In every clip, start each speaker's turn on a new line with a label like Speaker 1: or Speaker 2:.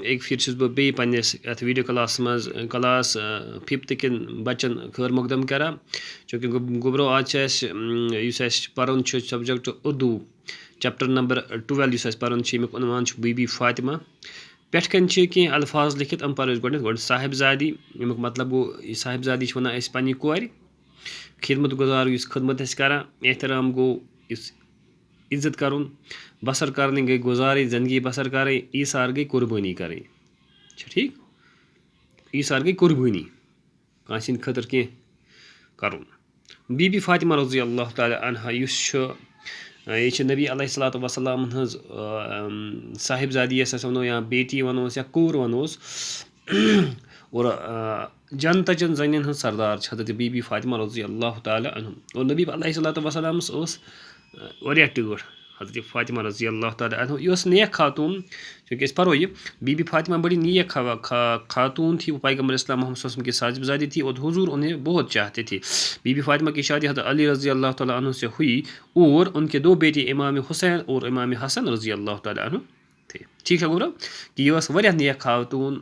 Speaker 1: एक फिर छुस बह बे पन्निस अथ वीडियो क्लास मज क्लास 5th किन बच्चन खैर मकदम करान चूँकि गोबरो आज पर्न सब्जेक्ट उर्दू चैप्टर नंबर 12 इस पर्न यमुक उनवान बीबी फातिमा पेट कन कह अल्फाज लिखित हम पर गो साहिबजादी यमुक मतलब गो साहिबजादी वन पन्ने कोर खिदमत गुजार इस खिदमत करान एहतराम गो इस इज्जत करुन बसर करने गई गुजारी ज़िंदगी बसर करें ईसार गई कुर्बानी करें ठीक ईसार गई कुर्बानी कासिन खतर कह करुन बीबी फातिमा रज़ी अल्लाह ताला अन्हा यह नबी अलैहिस्सलातु वस्सलाम हज साहिबजादी वनो या बेटी वनोस या कोर वनोस और जनतचन जन हज सरदार हजरत बीबी फातिमा रज़ी अल्लाह ताला अन्हा और नबी अलैहिस्सलातु वस्सलाम वारिया टूट हजरत फातिमा रज़ी अल्लाह ताला अन्हा यह नेक खातून चूँकि पढ़ो ये बीबी फातिमा बड़ी नेक खातून थी। वो पैगम्बर इस्लाम मोहम्मद सल्लल्लाहु अलैहि वसल्लम की साहिबजादी थी और हुजूर उन्हें बहुत चाहते थे। बीबी फातिमा की शादी हज़रत अली रज़ी अल्लाह ताला अन्हु से हुई और उनके दो बेटे इमाम हुसैन और इमाम हसन रज़ी अल्लाह ताला अन्हु थे। ठीक है गुरा कि यह वारिया नेक खातून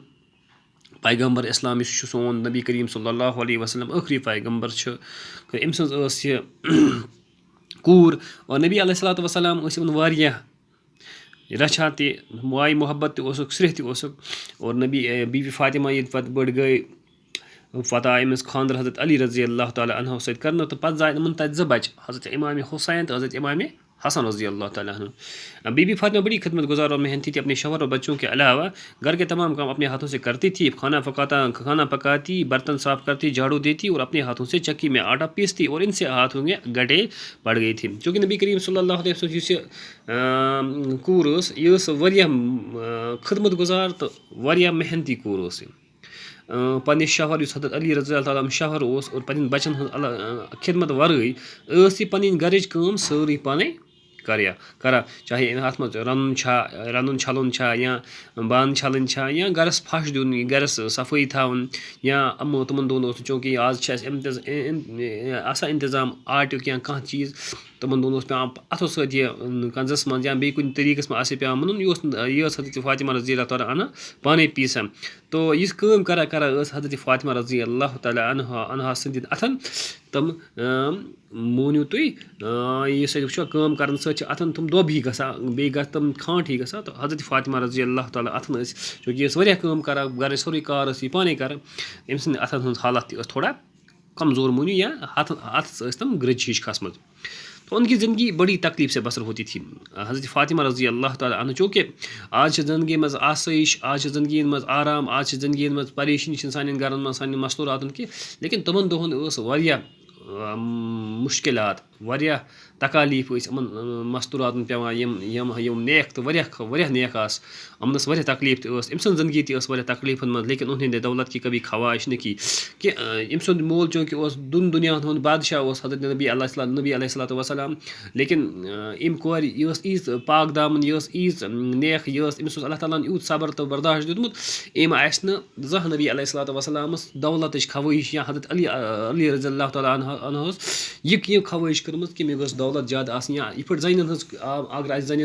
Speaker 1: पैगम्बर इस्लाम सोन नबी करीम सल्लल्लाहु अलैहि वसल्लम आखिरी पैगम्बर अम सज कूर और नबी अलैहिस्सलातु वस्सलाम वारिया रछान तह माय मोहब्बत तक सृह तक और नबी बीबी फातिमा ये पे बड़ गई पता आय अमिस खानदर हजरत अली रज़ी अल्लाह ताला अन्हु सत कर तो पे जाए इन तत बच हजरत इमाम हुसैन तो हजरत इमाम हसन रज़ी अल्लाह ताला अन्हु। बीबी फातिमा बड़ी खिदमत गुजार और मेहनती थी। अपने शौहर और बच्चों के अलावा घर के तमाम काम अपने हाथों से करती थी। खाना पकाती, बर्तन साफ करती, झाड़ू देती और अपने हाथों से चक्की में आटा पीसती और इनसे हाथों में गड्ढे पड़ गई थी। चूँकि नबी करीम सल्लल्लाहु अलैहि वसल्लम कूर यह वारिया खिदमत गुजार तो वारिया मेहनती कूर पन्ने शौहर हजरत अली रज़ी अल्लाह ताला शौहर और पन्न बचन खिदमत वर्ई पन्न गरज काम सारी पाने करा चाहे अत मज रन छलन या बान छलन या गरस फश दिन गरस सफाई थवन या अमो तमन दोन चूँकि आज आसान इंतजाम आटुक या कह चीज़ तमन दोन पे अथो सत कंजस मज या बे कुन तरीकस मज पे मुन यह हजरत फातिमा रज़ी अल्लाह ताला अन्हा पाने पीसान तो यह काम करा हजरत फातिमा रज़ी अल्लाह ताला अन्हा सद अथन तम मोनियो तुई यह काम कर अथन तम दोब ही गा बे तम खांट ही गा तो हजरत फातिमा रज़ी अल्लाह ताला अथन चूँकि वारिया काम करा गर सोरी कार पाने कर अम सद अथन हज हालत थोड़ा कमज़ोर मोनियो या अथ तम ग्रज हिश खसम तो उनकी ज़िंदगी बड़ी तकलीफ से बसर होती थी। हज़रत फातिमा रज़ी अल्लाह ताला अन्हा चूँकि आज ज़िंदगी मज आसाइश, आज ज़िंदगी मज आराम, आज ज़िंदगी मज परेशानी सान गरन मज सान मस्तूरातन की लेकिन तमन दोहन वारिया मुश्किलात वारिया तकालीफ मस्तूरातन पेवान यम नेक तो वारिया नेक अमन वारिया तकलीफ अम ज़िंदगी वारिया तकलीफन मज लेकिन उन्हें दौलत की कभी ख्वाहिश न की कि अम सुंद मोल चूँकि दुनिया हुंद बादशाह हजरत नबी अलैहिस्सलातु वस्सलाम लेकिन अम कोर यह ईज पाक दामन यह ईज नेक यह अमिस अल्लाह ताला यूत सबर तो बर्दाश्त दितमुत अम आह नबी अलैहिस्सलातु वस्सलामस दौलत ख्वाहिश या हजरत अली रज़ी अल्लाह ताला अन्हु यह ख्वाहिश कर्म कि मे गो दौलत ज़्यादा या ये जन अगर जन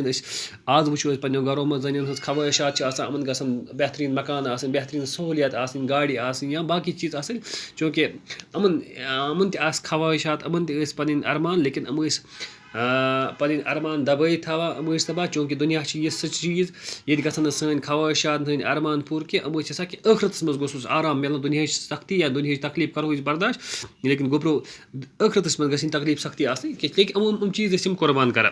Speaker 1: आज वो पे घरों में जन ख्वाहिशात अमन गसन बेहतरीन मकान बेहतरीन सहूलियत गाड़ी या बाकी चीज़ चूँकि अमन ख्वाहिशात अमन पन्न अरमान लेकिन पन्न अरमान दबाई थवा दपा चूँकि दुनिया सह चीज़ ये गन सन ख्वाहिशात सन अरमान पूर कि कि आखरत मज गोस आराम मिलन दुनिया सख्ती या दुनिया तकलीफ करो बर्दाश्त लेकिन गोबरो आखरत मज गई तकलीफ सख्ती लेकिन हम चीज़ कुर्बान करा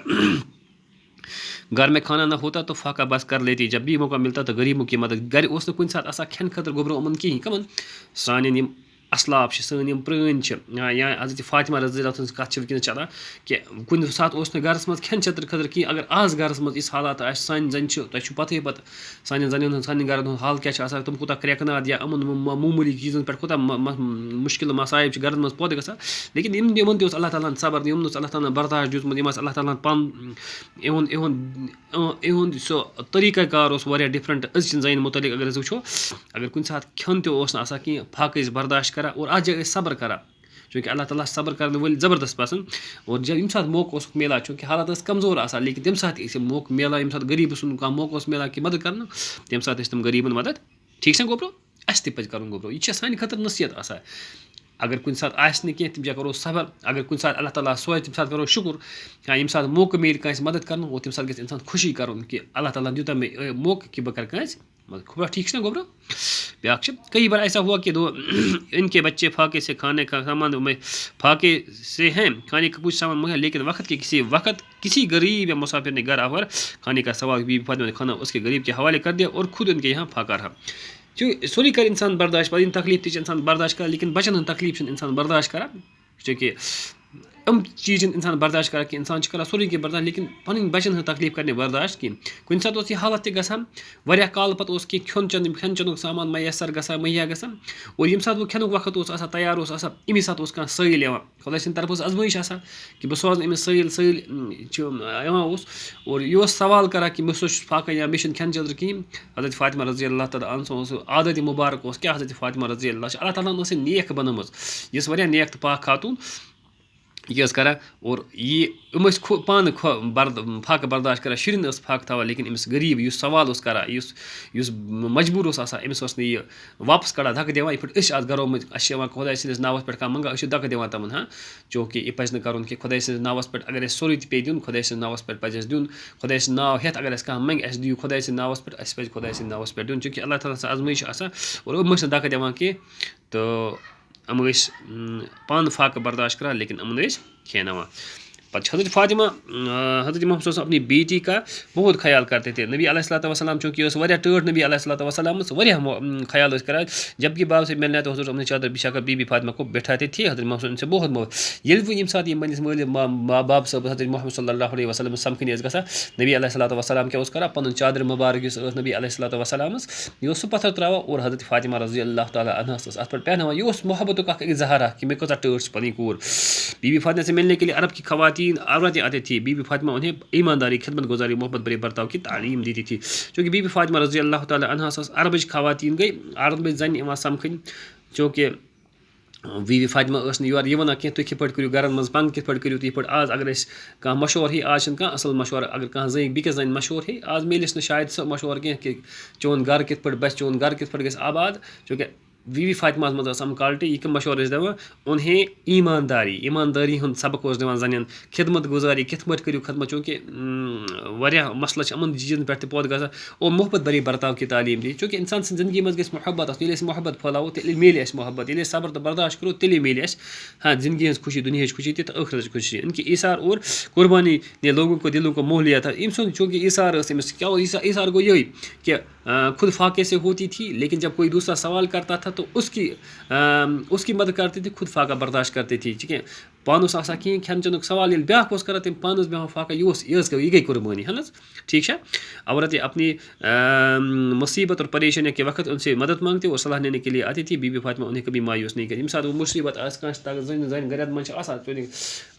Speaker 1: घर में खाना ना होता तो फाका बस कर लेती जब भी मौका मिलता तो गरीबों की मदद घर कुन सात खेन खतर गोबरो अमन कहीं कमन सान असलाफ सन प्रण या हजरत फातिमा रज़ी अल्लाह कत वनस चलान कि कुन सात गरस मज खेन चतर खतर कहीं अगर आज गरस मज इस हालात सान जन तुम पते पे सान जन सान गरन हाल क्या तुम कूत क्रैकनाद या अमन मामूली चीज़न पे कूत मुश्किल मसाइब गरन मज पौधे ग लेकिन इन अल्लाह ताला सबर इन अल्लाह ताला बर्दाश्त दितमुत अल्लाह ताला पन इहुंद सो तरीक़ा कार वारिया डिफरेंट अजन जन मुतलिक अगर वो अगर कुन सात खेन तो कहीं फाक बर्दाश्त करा और आज सबर करा चूँकि अल्लाह ताला सब्र करने वाले ज़बरदस्त पसंद। और जब यम साथ मौका मिला चूँकि हालात कमज़ोर आसान लेकिन तम साथ मौका मिला यम साथ गरीब सुन कह मौका मिला कि मदद करना तम साथ तम गरीबन मदद ठीक से गोब्रो अस तज कर गोब्रो यह सान खतर नसीहत आसान। अगर कुछ साथ आने कह तम करो सबर अगर कुछ साथ अल्लाह ताला सोच तम साथ करो शुक्र यम साथ मौका मिल कह मदद कर और तम साथ गि इंसान खुशी कर कि अल्लाह ताला दिता मे मौका कि बह कर मदद खुबरा ठीक से गोब्रो। ब्या कई बार ऐसा हुआ कि इनके बच्चे फाके से खाने का सामान में फाके से हैं खाने का कुछ सामान मुहैया लेकिन वक्त किसी गरीब या मुसाफिर ने घर आवर खाने का सवाल बीबी फातिमा ने खाना उसके गरीब के हवाले कर दिया और खुद उनके यहाँ फाका रहा। जो सोरी कर इंसान बर्दाश्त इन तकलीफ इंसान बर्दाश्त कर लेकिन बचन हन तकलीफ इंसान बर्दाश्त कर चूँकि चीज़ इंसान बर्दाश्त कर कि इंसान कर सोरी के बर्दाश्त लेकिन पन बचन हन तकलीफ करने बर्दाश्त कह कुछ सात यह हालत गया काल पे खेन चन सामान मैसर मुहैया ग और यम सात वो खेन वक्त तैयार अमी सात कह सैल खुदा सद तरफ आजमाइश कि बह सोज अमिस सैल और यह सवाल करा कि बह फाका या मे खेन चंद्र कहें। हज़रत फातिमा रज़ी अल्लाह तआला आदत मुबारक क्या हज़रत फातिमा रज़ी अल्लाह ताला नेक बनम यह नेक तो पाक खातून यह करा और यम पान फाक बर्दाश्त करा शुरन फाक थवान लेकिन अमिस गरीब इस सवाल करा मजबूर अमिस यह वापस कड़ा धक् दिवान ये आज गरो मज खुदा सदस नावस पे मंगा धक् दिवान तमन हाँ चूँकि यह पज कर कि खुदा सदस नावस पे अगर सोरे पे दिन खुदा सदस नावस पे पज दिन खुदा सद नाव हेत अगर कह मंग दिव खुदा सद नावस पे पे खुदा सद नावस पे दिन चूँकि अल्लाह ताला आजमाइश और यम धक् दिवान कह तो यम पान फाक बर्दाश्त करा लेकिन यमन खेनावा। पच हज़रत फातिमा हज़रत मोहम्मद अपनी बेटी का बहुत ख्याल करते थे। नबी अलैहिस्सलातु वस्सलाम चूँकि टर्ट नबी अलैहिस्सलातु वस्सलाम ख्याल करा जबकि बाब से मिलना तो हज़रत अपनी चादर बिछाकर बीबी फातिमा को बैठाते थे। हज़रत मोहम्मद उनसे बहुत मोहब्बत ये यम साथ मनिस माल बाब सब हज़रत मोहम्मद सल्लल्लाहु अलैहि वसल्लम समखन ग नबी अलैहिस्सलातु वस्सलाम क्या करा पन चादर मुबारक नबी अलैहिस्सलातु वस्सलाम यह सह पत्थर त्रावा और हज़रत फातिमा रज़ी अल्लाह ताला अन्हा अत पे पहनावा यह मोहब्बत इजहारा कि मे कचा टर्ट पनी कूर। बीबी फातिमा से मिलने के लिए अरब की खवातीन औरतें आती थी। बीबी फातिमा उन्हें ईमानदारी खिदमत गुजारी मोहब्बत भरे बर्ताव की तालीम देती थी। चूँकि बीबी फातिमा रज़ी अल्लाह ताला अन्हा अरबच खवातीन गई अरब जन समखन चूँकि बीबी फातिमा योर यह वन कह तुम कित करो घर मज पंग कित करो ये आज अगर कह मशवर ही आज असल मशवर अगर कह जन बिस जन मशवर ही आज मिलस शायद सह मशवर कह कि चोन घर कित बस चोन घर कित ग आबाद चूँकि बीबी फातिमा मज क्वालिटी यह मशवर दिवान उन्हें ईमानदारी हूँ सबक दिवान जन खिदमत गुजारी कित करो खिदमत चूँकि मसल यमन चीज़न पे पौध ग और मोहब्बत भरी बर्ताव की तालीम दी। चूँकि इंसान जिंदगी मज गई मोहब्बत मोहब्बत फैलावो तेल मिले मोहब्बत ये सब्र तो बर्दाश्त करो तेल मिले हाँ जिंदगी हज खुशी दुनिया खुशी तो आखिरत खुशी इनकी ईसार और कुर्बानी ने लोगों को दिलों को मोह लिया था। इन चूँकि ईसार क्या ईसार गो यही कि खुद फाके से होती थी लेकिन जब कोई दूसरा सवाल करता था तो उसकी मदद करती थी खुद फाका बर्दाश्त करती थी। ठीक है पानस कहें खेन चन सवाल ये ब्या कर तम पानस बेहान फाका यह गई कुर्बानी है ना ठीक है। औरतें अपनी मुसीबत और परेशानी के वक्त उनसे मदद मांगते और सलाह लेने के लिए आती थी। बीबी फातिमा उन्हें कभी मायूस नहीं करी साथ वो मुसीबत जन गर मन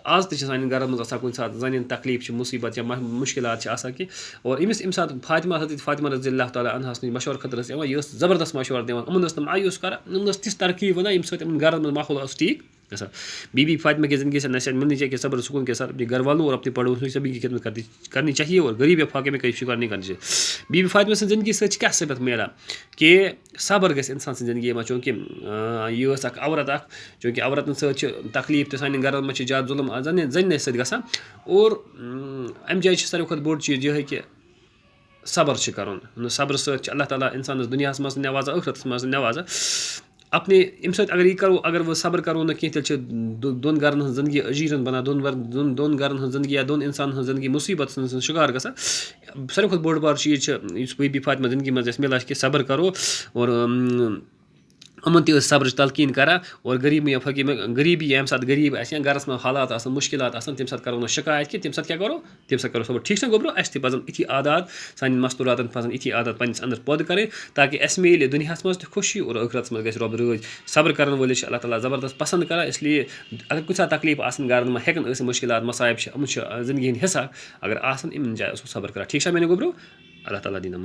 Speaker 1: आज तन गर मज कुछ सात जन तकलीफ मुसीबत या मुश्किलात कि और अमिस सात फातिमा हज़रत फातिमा रज़ी अल्लाह ताला अन्हा मशवर खतर यह ज़बरदस्त मशवर दिवान यमन मायूस कर तिस तरक्की वन यम सम घर में माहौल ठीक बीबी फातिमा की ज़िंदगी से नसीहत मिलनी चाहिए कि सब्र सुकून के साथ अपने घर वालों और अपने पड़ोसियों सभी की खिदमत करनी चाहिए और गरीब या फाके में कहीं शिकार नहीं करनी चाहिए। बीबी फातिमा से ज़िंदगी से क्या सबक मिला कि सब्र गस इंसान ज़िंदगी में चूँकि यह औरत चूँकि औरतन सलीफ तो सान घर में ज्यादा जुल्म जन सत और अमि जाए सारे खुद बोड़ चीज़ यह कि सब्र कर सब्र सत अल्लाह ताला इंसान दुनिया मज नवाजा आखिरत मज नवाजा अपने अगर यह करो अगर वह सब्र करो न कह दोन गरन हज जिंदगी अजीरन बना दोन गरन हज जिंदगी या दोन इंसान हज जिंदगी मुसीबत शिकार ग सारे खुद बोड़ बार चीज़ बीबी फातिमा जिंदगी मज मिला कि सब्र करो और यमन तह सब्र तलकीन करा और गरीब या फकीर में गरीबी यम साथ गरीब घर में हालात मुश्किलात तम साथ करो शिकायत कि तम साथ क्या करो तम साथ करो सब्र ठीक से गोब्रो अस पजन इथी आदात सान मस्तूरातन पजन इथी आदात पन्निस अंदर पौध करें ताकि अस मिले दुनिया मज खुशी और आखिरत मज गब रोज सब्र कर वाले अल्लाह ताला ज़बरदस्त पसंद करा। इसलिए अगर कुछ तकलीफ घर में हेकन मुश्किलात मसायब जिंदगी हिस्सा अगर आन इन जाए सब्र करा ठीक है मैंने गोब्रो अल्लाह ताला दीन।